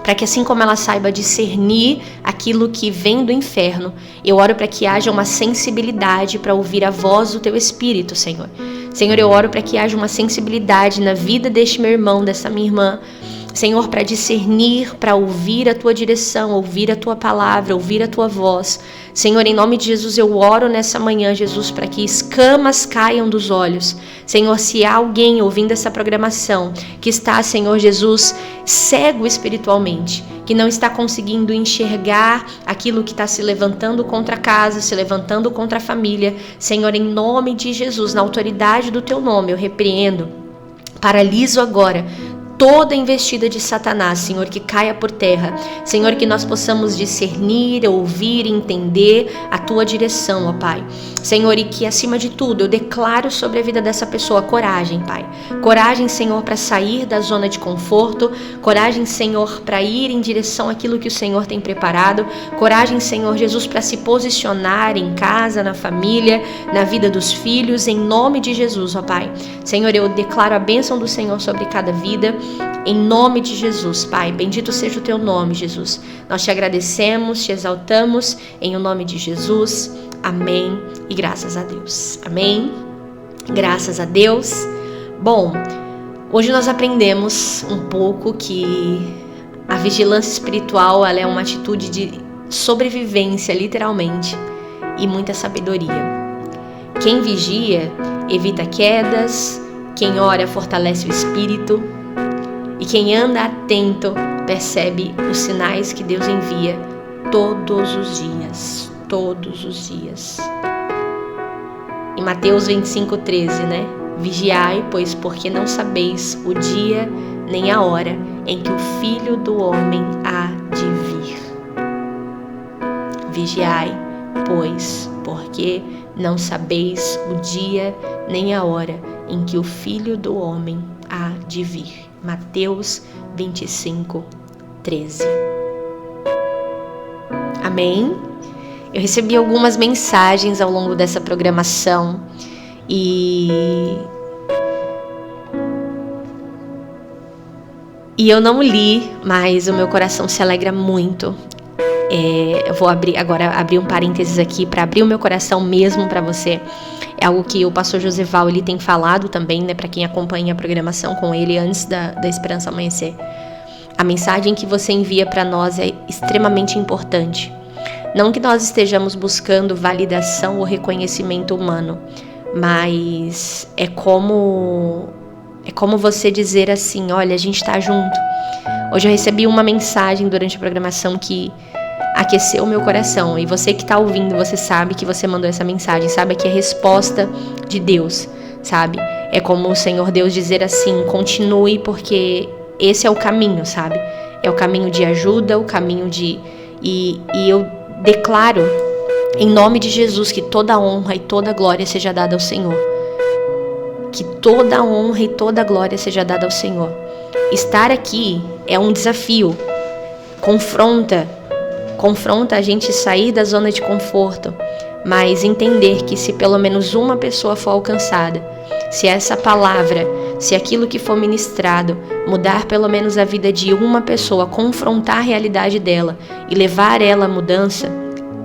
para que assim como ela saiba discernir aquilo que vem do inferno, eu oro para que haja uma sensibilidade para ouvir a voz do Teu Espírito, Senhor. Senhor, eu oro para que haja uma sensibilidade na vida deste meu irmão, dessa minha irmã, Senhor, para discernir, para ouvir a Tua direção, ouvir a Tua palavra, ouvir a Tua voz. Senhor, em nome de Jesus, eu oro nessa manhã, Jesus, para que escamas caiam dos olhos. Senhor, se há alguém ouvindo essa programação que está, Senhor Jesus, cego espiritualmente, que não está conseguindo enxergar aquilo que está se levantando contra a casa, se levantando contra a família, Senhor, em nome de Jesus, na autoridade do Teu nome, eu repreendo, paraliso agora toda investida de Satanás, Senhor, que caia por terra. Senhor, que nós possamos discernir, ouvir, entender a Tua direção, ó Pai. Senhor, e que acima de tudo eu declaro sobre a vida dessa pessoa coragem, Pai. Coragem, Senhor, para sair da zona de conforto. Coragem, Senhor, para ir em direção àquilo que o Senhor tem preparado. Coragem, Senhor Jesus, para se posicionar em casa, na família, na vida dos filhos, em nome de Jesus, ó Pai. Senhor, eu declaro a bênção do Senhor sobre cada vida. Em nome de Jesus, Pai, bendito seja o Teu nome, Jesus. Nós Te agradecemos, Te exaltamos, em o nome de Jesus. Amém e graças a Deus. Amém Graças a Deus. Bom, hoje nós aprendemos um pouco que a vigilância espiritual, ela é uma atitude de sobrevivência, literalmente, e muita sabedoria. Quem vigia evita quedas, quem ora fortalece o espírito, e quem anda atento percebe os sinais que Deus envia todos os dias. Todos os dias. Em Mateus 25:13, né? Vigiai, pois porque não sabeis o dia nem a hora em que o Filho do Homem há de vir. Vigiai, pois porque não sabeis o dia nem a hora em que o Filho do Homem há de vir. Mateus 25:13. Amém? Eu recebi algumas mensagens ao longo dessa programação e eu não li, mas o meu coração se alegra muito. Eu vou abrir um parênteses aqui para abrir o meu coração mesmo para você. É algo que o pastor Joseval ele tem falado também, né, para quem acompanha a programação com ele antes da Esperança Amanhecer. A mensagem que você envia para nós é extremamente importante. Não que nós estejamos buscando validação ou reconhecimento humano, mas é como você dizer assim, olha, a gente está junto. Hoje eu recebi uma mensagem durante a programação que aqueceu o meu coração. E você que está ouvindo, você sabe que você mandou essa mensagem, sabe que é resposta de Deus, sabe? É como o Senhor Deus dizer assim, continue porque esse é o caminho, sabe? É o caminho de ajuda, o caminho de... E eu declaro, em nome de Jesus, que toda honra e toda glória seja dada ao Senhor. Que toda honra e toda glória seja dada ao Senhor. Estar aqui é um desafio. Confronta a gente sair da zona de conforto, mas entender que se pelo menos uma pessoa for alcançada, se essa palavra, se aquilo que for ministrado mudar pelo menos a vida de uma pessoa, confrontar a realidade dela e levar ela à mudança,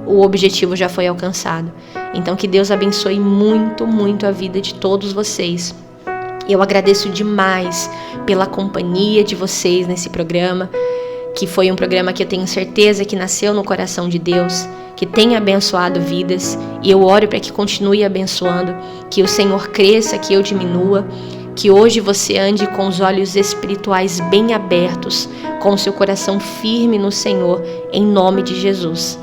o objetivo já foi alcançado. Então que Deus abençoe muito, muito a vida de todos vocês. Eu agradeço demais pela companhia de vocês nesse programa, que foi um programa que eu tenho certeza que nasceu no coração de Deus, que tem abençoado vidas, e eu oro para que continue abençoando, que o Senhor cresça, que eu diminua, que hoje você ande com os olhos espirituais bem abertos, com o seu coração firme no Senhor, em nome de Jesus.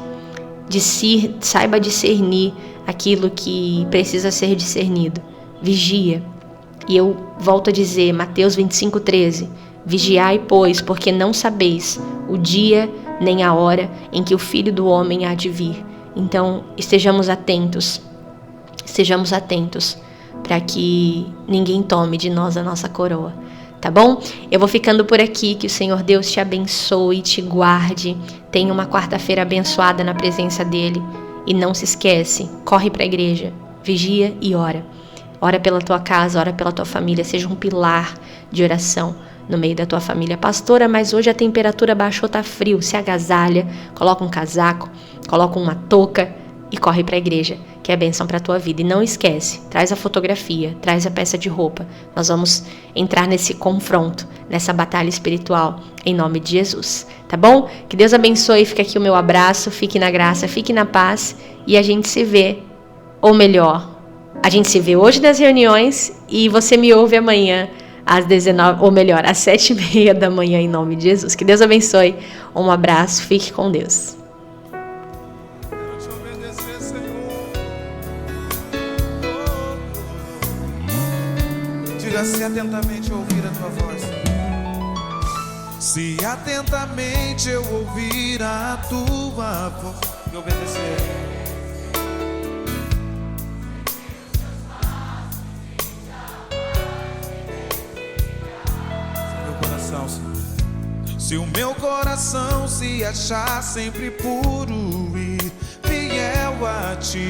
Saiba discernir aquilo que precisa ser discernido. Vigia. E eu volto a dizer, Mateus 25:13, vigiai, pois, porque não sabeis o dia nem a hora em que o Filho do Homem há de vir. Então, estejamos atentos para que ninguém tome de nós a nossa coroa, tá bom? Eu vou ficando por aqui, que o Senhor Deus te abençoe, te guarde, tenha uma quarta-feira abençoada na presença dEle, e não se esquece, corre para a igreja, vigia e ora. Ora pela tua casa, ora pela tua família, seja um pilar de oração no meio da tua família. Pastora, mas hoje a temperatura baixou, tá frio. Se agasalha, coloca um casaco, coloca uma touca e corre para a igreja, que é bênção para a tua vida. E não esquece, traz a fotografia, traz a peça de roupa. Nós vamos entrar nesse confronto, nessa batalha espiritual, em nome de Jesus. Tá bom? Que Deus abençoe, fica aqui o meu abraço, fique na graça, fique na paz e a gente se vê, ou melhor, a gente se vê hoje nas reuniões e você me ouve amanhã às 19, ou melhor, às 7:30 da manhã, em nome de Jesus. Que Deus abençoe. Um abraço, fique com Deus. Quero te obedecer, Senhor. Diga se atentamente eu ouvir a tua voz. Se atentamente eu ouvir a tua voz e obedecer. Se o meu coração se achar sempre puro e fiel a ti,